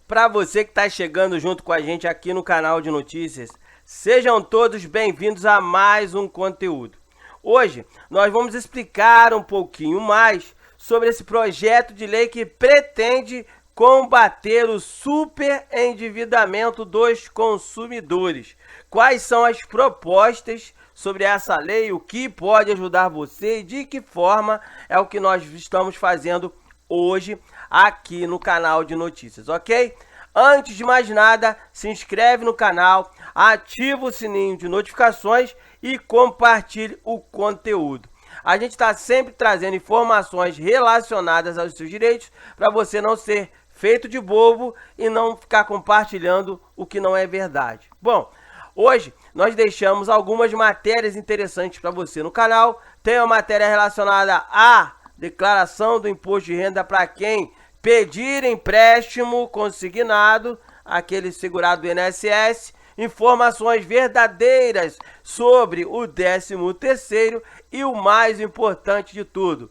Para você que está chegando junto com a gente aqui no canal de notícias, sejam todos bem-vindos a mais um conteúdo. Hoje nós vamos explicar um pouquinho mais sobre esse projeto de lei que pretende combater o superendividamento dos consumidores. Quais são as propostas sobre essa lei, o que pode ajudar você e de que forma é o que nós estamos fazendo hoje aqui no canal de notícias, ok? Antes de mais nada, se inscreve no canal, ativa o sininho de notificações e compartilhe o conteúdo. A gente está sempre trazendo informações relacionadas aos seus direitos para você não ser feito de bobo e não ficar compartilhando o que não é verdade. Bom, hoje nós deixamos algumas matérias interessantes para você no canal. Tem uma matéria relacionada à declaração do imposto de renda para quem pedir empréstimo consignado, aquele segurado do INSS, informações verdadeiras sobre o 13º e o mais importante de tudo,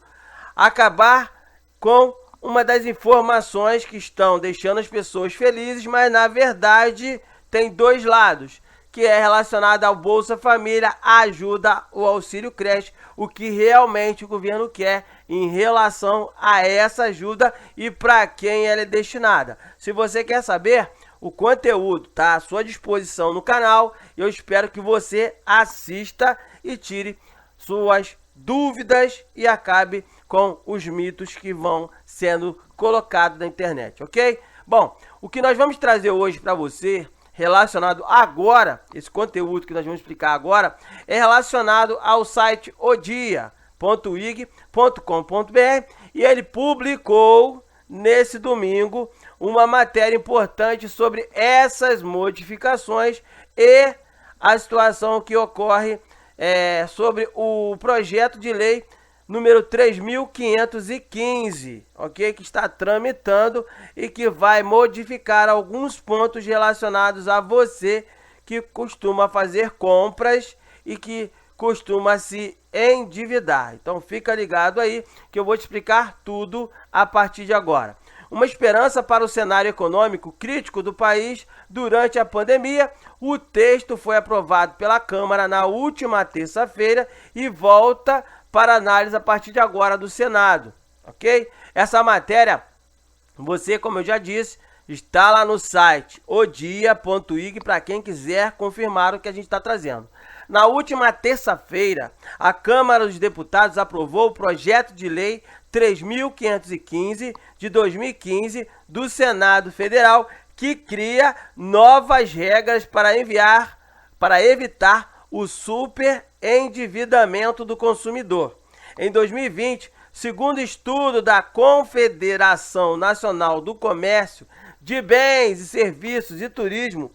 acabar com uma das informações que estão deixando as pessoas felizes, mas na verdade tem dois lados, que é relacionado ao Bolsa Família, a ajuda, o auxílio creche, o que realmente o governo quer em relação a essa ajuda e para quem ela é destinada. Se você quer saber, o conteúdo está à sua disposição no canal. Eu espero que você assista e tire suas dúvidas e acabe com os mitos que vão sendo colocados na internet, ok? Bom, o que nós vamos trazer hoje para você relacionado agora, esse conteúdo que nós vamos explicar agora, é relacionado ao site odia.wig.com.br e ele publicou nesse domingo uma matéria importante sobre essas modificações e a situação que ocorre sobre o projeto de lei número 3.515, ok? Que está tramitando e que vai modificar alguns pontos relacionados a você que costuma fazer compras e que costuma se endividar. Então fica ligado aí que eu vou te explicar tudo a partir de agora. Uma esperança para o cenário econômico crítico do país durante a pandemia. O texto foi aprovado pela Câmara na última terça-feira e volta para análise a partir de agora do Senado, ok? Essa matéria, você, como eu já disse, está lá no site odia.ig para quem quiser confirmar o que a gente está trazendo. Na última terça-feira, a Câmara dos Deputados aprovou o projeto de lei 3.515 de 2015 do Senado Federal, que cria novas regras para evitar o superendividamento do consumidor. Em 2020, segundo estudo da Confederação Nacional do Comércio de Bens e Serviços e Turismo,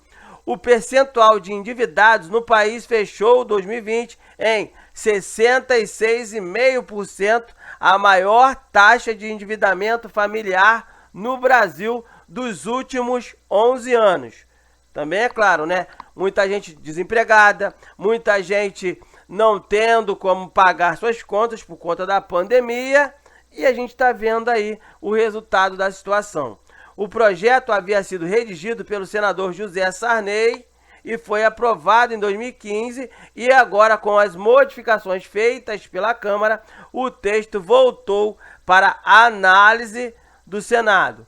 o percentual de endividados no país fechou 2020 em 66,5%, a maior taxa de endividamento familiar no Brasil dos últimos 11 anos. Também é claro, né? Muita gente desempregada, muita gente não tendo como pagar suas contas por conta da pandemia, e a gente está vendo aí o resultado da situação. O projeto havia sido redigido pelo senador José Sarney e foi aprovado em 2015 e agora, com as modificações feitas pela Câmara, o texto voltou para a análise do Senado.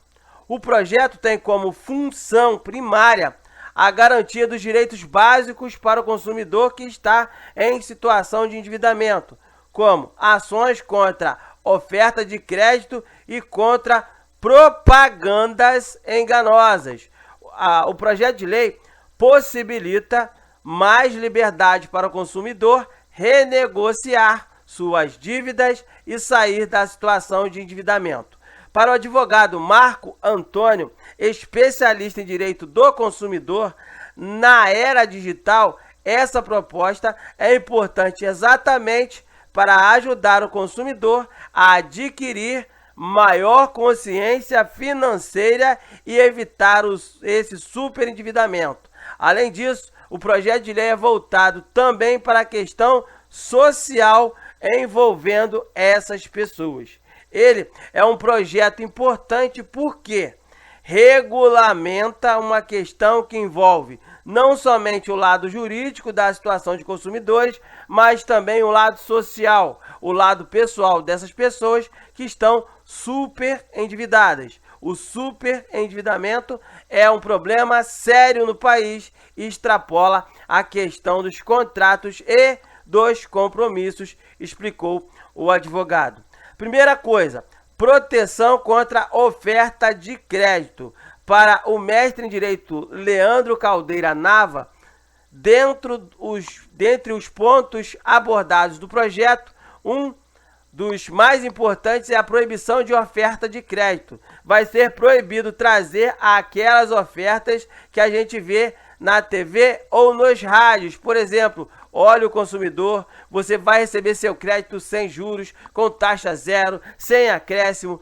O projeto tem como função primária a garantia dos direitos básicos para o consumidor que está em situação de endividamento, como ações contra oferta de crédito e contra propagandas enganosas. O projeto de lei possibilita mais liberdade para o consumidor renegociar suas dívidas e sair da situação de endividamento. Para o advogado Marco Antônio, especialista em direito do consumidor, na era digital, essa proposta é importante exatamente para ajudar o consumidor a adquirir maior consciência financeira e evitar esse superendividamento. Além disso, o projeto de lei é voltado também para a questão social envolvendo essas pessoas. Ele é um projeto importante porque regulamenta uma questão que envolve não somente o lado jurídico da situação de consumidores, mas também o lado social, o lado pessoal dessas pessoas que estão super endividadas. O superendividamento é um problema sério no país e extrapola a questão dos contratos e dos compromissos, explicou o advogado. Primeira coisa, proteção contra oferta de crédito. Para o mestre em Direito Leandro Caldeira Nava, dentre os pontos abordados do projeto, um dos mais importantes é a proibição de oferta de crédito. Vai ser proibido trazer aquelas ofertas que a gente vê na TV ou nos rádios. Por exemplo, olha o consumidor, você vai receber seu crédito sem juros, com taxa zero, sem acréscimo,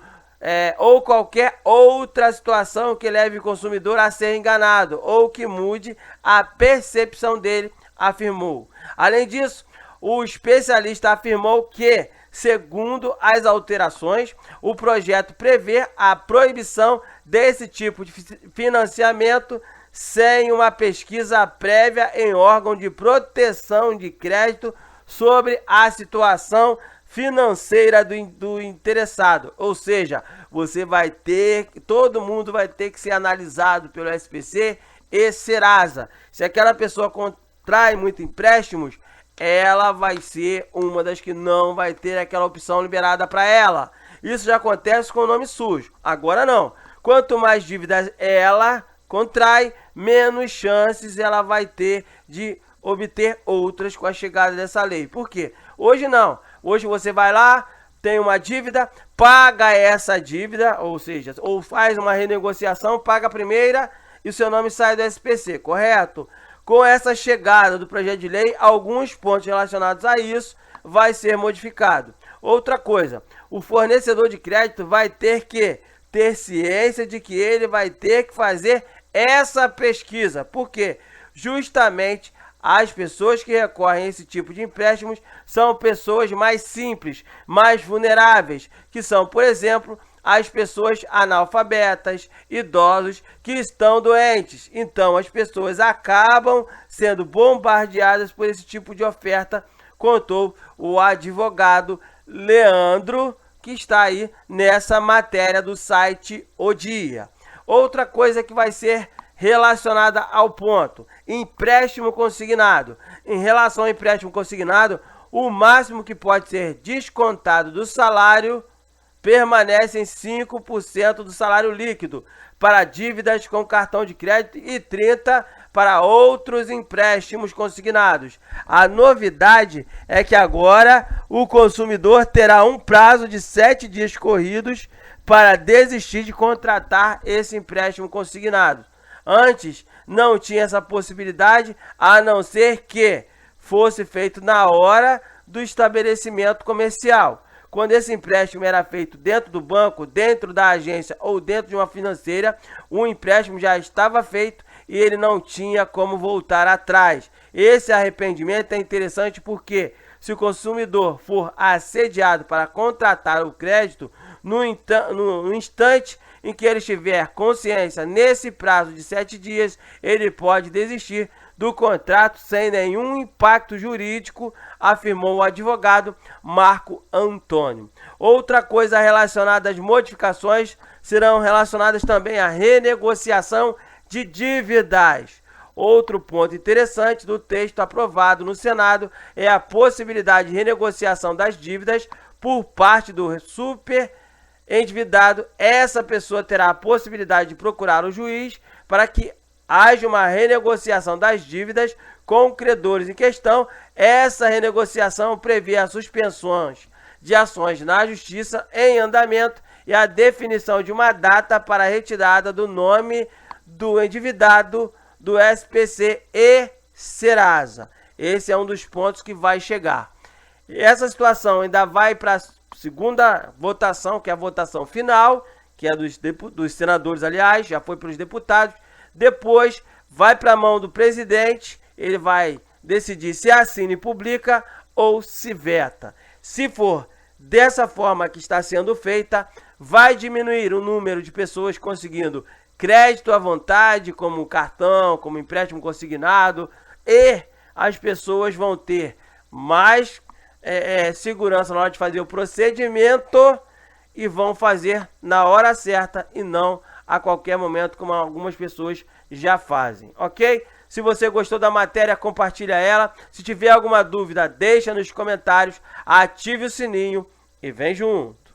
ou qualquer outra situação que leve o consumidor a ser enganado ou que mude a percepção dele, afirmou. Além disso, o especialista afirmou que, segundo as alterações, o projeto prevê a proibição desse tipo de financiamento sem uma pesquisa prévia em órgão de proteção de crédito sobre a situação financeira do interessado. Ou seja, todo mundo vai ter que ser analisado pelo SPC e Serasa. Se aquela pessoa contrai muitos empréstimos, ela vai ser uma das que não vai ter aquela opção liberada para ela. Isso já acontece com o nome sujo. Agora não. Quanto mais dívidas ela contrai, menos chances ela vai ter de obter outras com a chegada dessa lei. Por quê? Hoje não. Hoje você vai lá, tem uma dívida, paga essa dívida, ou seja, ou faz uma renegociação, paga a primeira e o seu nome sai do SPC, correto? Com essa chegada do projeto de lei, alguns pontos relacionados a isso vai ser modificado. Outra coisa, o fornecedor de crédito vai ter que ter ciência de que ele vai ter que fazer essa pesquisa. Por quê? Justamente as pessoas que recorrem a esse tipo de empréstimos são pessoas mais simples, mais vulneráveis, que são, por exemplo, as pessoas analfabetas, idosos que estão doentes. Então, as pessoas acabam sendo bombardeadas por esse tipo de oferta, contou o advogado Leandro, que está aí nessa matéria do site O Dia. Outra coisa que vai ser relacionada ao ponto, empréstimo consignado. Em relação ao empréstimo consignado, o máximo que pode ser descontado do salário permanece em 5% do salário líquido para dívidas com cartão de crédito e 30% para outros empréstimos consignados. A novidade é que agora o consumidor terá um prazo de 7 dias corridos para desistir de contratar esse empréstimo consignado. Antes, não tinha essa possibilidade, a não ser que fosse feito na hora do estabelecimento comercial. Quando esse empréstimo era feito dentro do banco, dentro da agência ou dentro de uma financeira, o empréstimo já estava feito e ele não tinha como voltar atrás. Esse arrependimento é interessante porque, se o consumidor for assediado para contratar o crédito, no instante em que ele tiver consciência, nesse prazo de 7 dias, ele pode desistir do contrato sem nenhum impacto jurídico, afirmou o advogado Marco Antônio. Outra coisa relacionada às modificações serão relacionadas também à renegociação de dívidas. Outro ponto interessante do texto aprovado no Senado é a possibilidade de renegociação das dívidas por parte do superendividado. Essa pessoa terá a possibilidade de procurar o juiz para que haja uma renegociação das dívidas com credores em questão. Essa renegociação prevê as suspensões de ações na justiça em andamento e a definição de uma data para a retirada do nome do endividado do SPC e Serasa. Esse é um dos pontos que vai chegar. Essa situação ainda vai para a segunda votação, que é a votação final, que é dos senadores, aliás, já foi para os deputados. Depois vai para a mão do presidente, ele vai decidir se assina e publica ou se veta. Se for dessa forma que está sendo feita, vai diminuir o número de pessoas conseguindo crédito à vontade, como cartão, como empréstimo consignado, e as pessoas vão ter mais segurança na hora de fazer o procedimento e vão fazer na hora certa e não a qualquer momento, como algumas pessoas já fazem, ok? Se você gostou da matéria, compartilha ela. Se tiver alguma dúvida, deixa nos comentários, ative o sininho e vem junto!